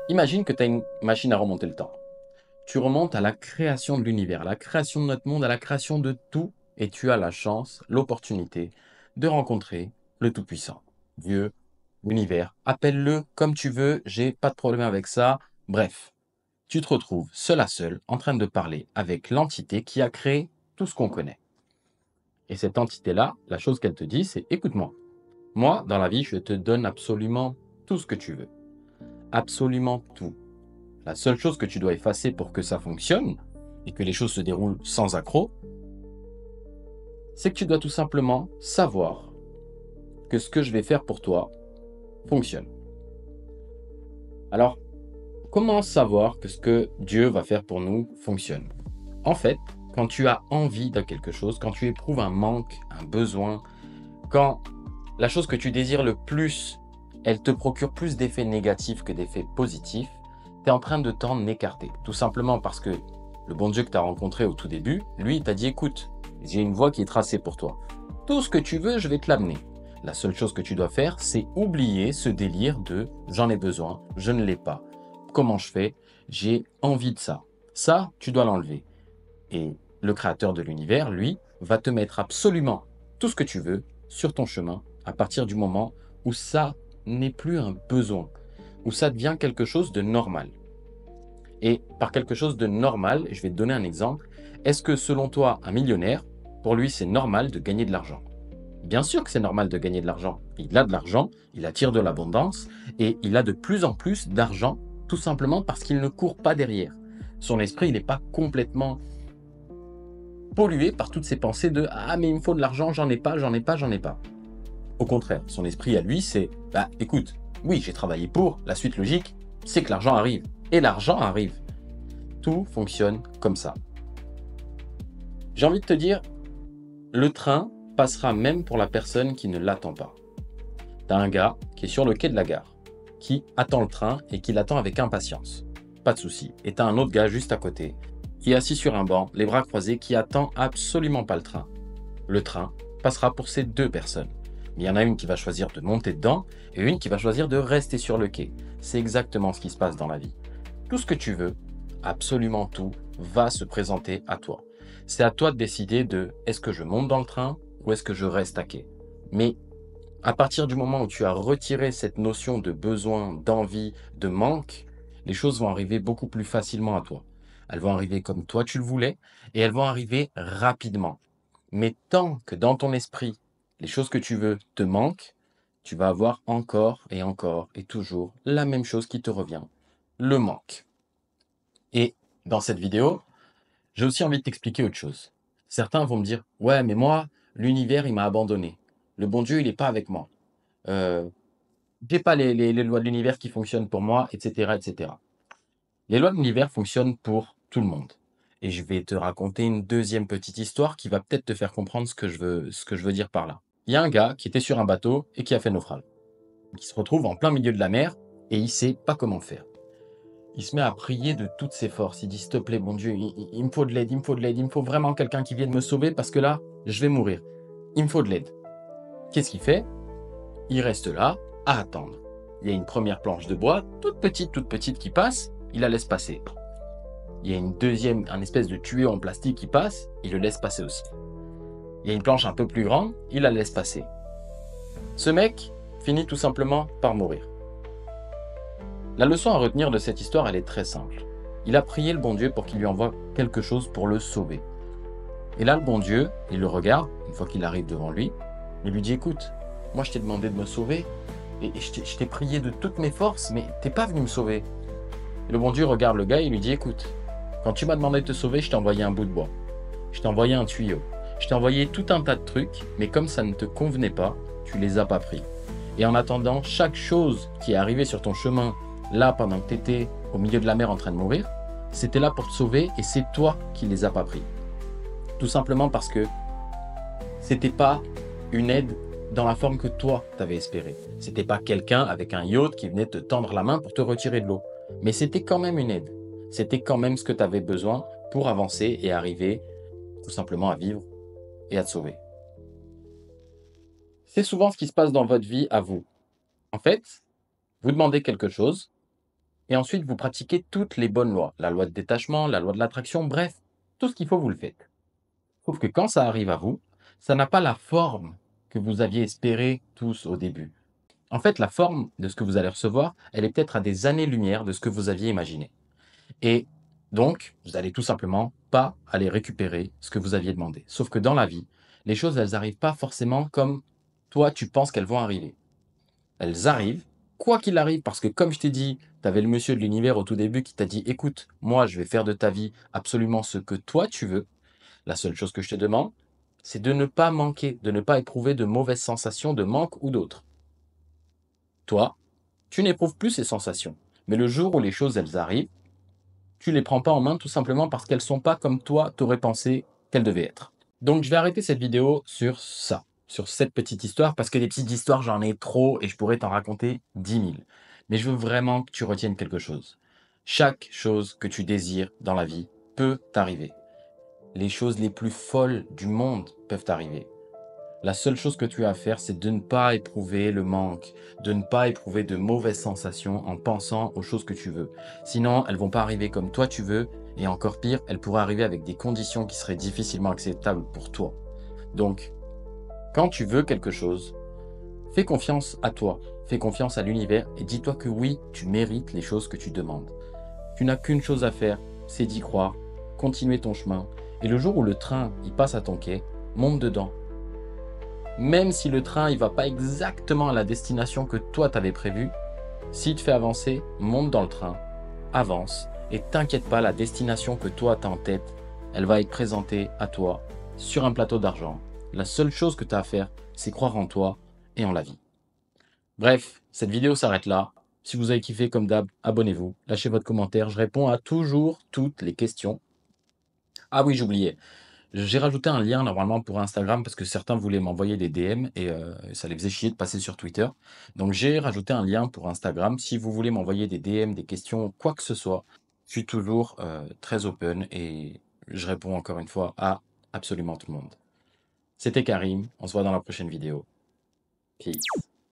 Imagine que tu as une machine à remonter le temps. Tu remontes à la création de l'univers, à la création de notre monde, à la création de tout, et tu as la chance, l'opportunité de rencontrer le Tout-Puissant. Dieu, l'univers, appelle-le comme tu veux, j'ai pas de problème avec ça. Bref, tu te retrouves seul à seul en train de parler avec l'entité qui a créé tout ce qu'on connaît. Et cette entité-là, la chose qu'elle te dit, c'est écoute-moi, moi, dans la vie, je te donne absolument tout ce que tu veux. Absolument tout. La seule chose que tu dois effacer pour que ça fonctionne et que les choses se déroulent sans accroc, c'est que tu dois tout simplement savoir que ce que je vais faire pour toi fonctionne. Alors, comment savoir que ce que Dieu va faire pour nous fonctionne? En fait, quand tu as envie de quelque chose, quand tu éprouves un manque, un besoin, quand la chose que tu désires le plus, elle te procure plus d'effets négatifs que d'effets positifs, tu es en train de t'en écarter. Tout simplement parce que le bon Dieu que tu as rencontré au tout début, lui, il t'a dit, écoute, j'ai une voie qui est tracée pour toi. Tout ce que tu veux, je vais te l'amener. La seule chose que tu dois faire, c'est oublier ce délire de j'en ai besoin, je ne l'ai pas. Comment je fais? J'ai envie de ça. Ça, tu dois l'enlever. Et le créateur de l'univers, lui, va te mettre absolument tout ce que tu veux sur ton chemin à partir du moment où ça n'est plus un besoin, où ça devient quelque chose de normal. Et par quelque chose de normal, je vais te donner un exemple, est-ce que selon toi, un millionnaire, pour lui, c'est normal de gagner de l'argent? Bien sûr que c'est normal de gagner de l'argent. Il a de l'argent, il attire de l'abondance et il a de plus en plus d'argent tout simplement parce qu'il ne court pas derrière. Son esprit, il n'est pas complètement pollué par toutes ces pensées de ah mais il me faut de l'argent, j'en ai pas, j'en ai pas, j'en ai pas. Au contraire, son esprit à lui c'est bah écoute, oui j'ai travaillé pour, la suite logique c'est que l'argent arrive. Et l'argent arrive. Tout fonctionne comme ça. J'ai envie de te dire, le train passera même pour la personne qui ne l'attend pas. T'as un gars qui est sur le quai de la gare, qui attend le train et qui l'attend avec impatience. Pas de souci. Et t'as un autre gars juste à côté, qui est assis sur un banc, les bras croisés, qui attend absolument pas le train. Le train passera pour ces deux personnes. Mais il y en a une qui va choisir de monter dedans et une qui va choisir de rester sur le quai. C'est exactement ce qui se passe dans la vie. Tout ce que tu veux, absolument tout, va se présenter à toi. C'est à toi de décider de est-ce que je monte dans le train ou est-ce que je reste à quai. Mais à partir du moment où tu as retiré cette notion de besoin, d'envie, de manque, les choses vont arriver beaucoup plus facilement à toi. Elles vont arriver comme toi tu le voulais et elles vont arriver rapidement. Mais tant que dans ton esprit, les choses que tu veux te manquent, tu vas avoir encore et toujours la même chose qui te revient, le manque. Et dans cette vidéo, j'ai aussi envie de t'expliquer autre chose. Certains vont me dire, ouais, mais moi, l'univers, il m'a abandonné. Le bon Dieu, il n'est pas avec moi. Euh, j'ai pas les lois de l'univers qui fonctionnent pour moi, etc., etc. Les lois de l'univers fonctionnent pour tout le monde. Et je vais te raconter une deuxième petite histoire qui va peut-être te faire comprendre ce que je veux dire par là. Il y a un gars qui était sur un bateau et qui a fait naufrage. Il se retrouve en plein milieu de la mer et il sait pas comment faire. Il se met à prier de toutes ses forces. Il dit, s'il te plaît, mon Dieu, il me faut de l'aide, il me faut de l'aide, il me faut vraiment quelqu'un qui vienne me sauver parce que là, je vais mourir. Il me faut de l'aide. Qu'est-ce qu'il fait? Il reste là à attendre. Il y a une première planche de bois, toute petite qui passe, il la laisse passer. Il y a une deuxième, un espèce de tuyau en plastique qui passe, il le laisse passer aussi. Il y a une planche un peu plus grande, il la laisse passer. Ce mec finit tout simplement par mourir. La leçon à retenir de cette histoire, elle est très simple. Il a prié le bon Dieu pour qu'il lui envoie quelque chose pour le sauver. Et là, le bon Dieu, il le regarde, une fois qu'il arrive devant lui, il lui dit, écoute, moi je t'ai demandé de me sauver, et je t'ai prié de toutes mes forces, mais t'es pas venu me sauver. Et le bon Dieu regarde le gars et lui dit, écoute, quand tu m'as demandé de te sauver, je t'ai envoyé un bout de bois. Je t'ai envoyé un tuyau. Je t'ai envoyé tout un tas de trucs, mais comme ça ne te convenait pas, tu les as pas pris. Et en attendant, chaque chose qui est arrivée sur ton chemin, là, pendant que tu étais au milieu de la mer en train de mourir, c'était là pour te sauver et c'est toi qui les as pas pris. Tout simplement parce que c'était pas une aide dans la forme que toi t'avais espéré. C'était pas quelqu'un avec un yacht qui venait te tendre la main pour te retirer de l'eau. Mais c'était quand même une aide. C'était quand même ce que tu avais besoin pour avancer et arriver tout simplement à vivre et à te sauver. C'est souvent ce qui se passe dans votre vie à vous. En fait, vous demandez quelque chose, Et ensuite, vous pratiquez toutes les bonnes lois. La loi de détachement, la loi de l'attraction, bref, tout ce qu'il faut, vous le faites. Sauf que quand ça arrive à vous, ça n'a pas la forme que vous aviez espéré tous au début. En fait, la forme de ce que vous allez recevoir, elle est peut-être à des années-lumière de ce que vous aviez imaginé. Et donc, vous allez tout simplement pas aller récupérer ce que vous aviez demandé. Sauf que dans la vie, les choses, elles n'arrivent pas forcément comme toi, tu penses qu'elles vont arriver. Elles arrivent, quoi qu'il arrive, parce que comme je t'ai dit, tu avais le monsieur de l'univers au tout début qui t'a dit, écoute, moi, je vais faire de ta vie absolument ce que toi, tu veux. La seule chose que je te demande, c'est de ne pas manquer, de ne pas éprouver de mauvaises sensations de manque ou d'autres. Toi, tu n'éprouves plus ces sensations. Mais le jour où les choses, elles arrivent, tu les prends pas en main tout simplement parce qu'elles sont pas comme toi, t'aurais pensé qu'elles devaient être. Donc je vais arrêter cette vidéo sur ça, sur cette petite histoire, parce que des petites histoires, j'en ai trop et je pourrais t'en raconter 10 000. Mais je veux vraiment que tu retiennes quelque chose. Chaque chose que tu désires dans la vie peut t'arriver. Les choses les plus folles du monde peuvent t'arriver. La seule chose que tu as à faire, c'est de ne pas éprouver le manque, de ne pas éprouver de mauvaises sensations en pensant aux choses que tu veux. Sinon, elles vont pas arriver comme toi tu veux, et encore pire, elles pourraient arriver avec des conditions qui seraient difficilement acceptables pour toi. Donc, quand tu veux quelque chose, fais confiance à toi, fais confiance à l'univers, et dis-toi que oui, tu mérites les choses que tu demandes. Tu n'as qu'une chose à faire, c'est d'y croire, continuer ton chemin, et le jour où le train il passe à ton quai, monte dedans. Même si le train il va pas exactement à la destination que toi t'avais prévue, s'il te fait avancer, monte dans le train, avance et t'inquiète pas, la destination que toi t'as en tête, elle va être présentée à toi sur un plateau d'argent. La seule chose que tu as à faire, c'est croire en toi et en la vie. Bref, cette vidéo s'arrête là. Si vous avez kiffé comme d'hab, abonnez-vous, lâchez votre commentaire, je réponds à toujours toutes les questions. Ah oui, j'oubliais. J'ai rajouté un lien normalement pour Instagram parce que certains voulaient m'envoyer des DM et ça les faisait chier de passer sur Twitter. Donc j'ai rajouté un lien pour Instagram. Si vous voulez m'envoyer des DM, des questions, quoi que ce soit, je suis toujours très open et je réponds encore une fois à absolument tout le monde. C'était Karim, on se voit dans la prochaine vidéo. Peace.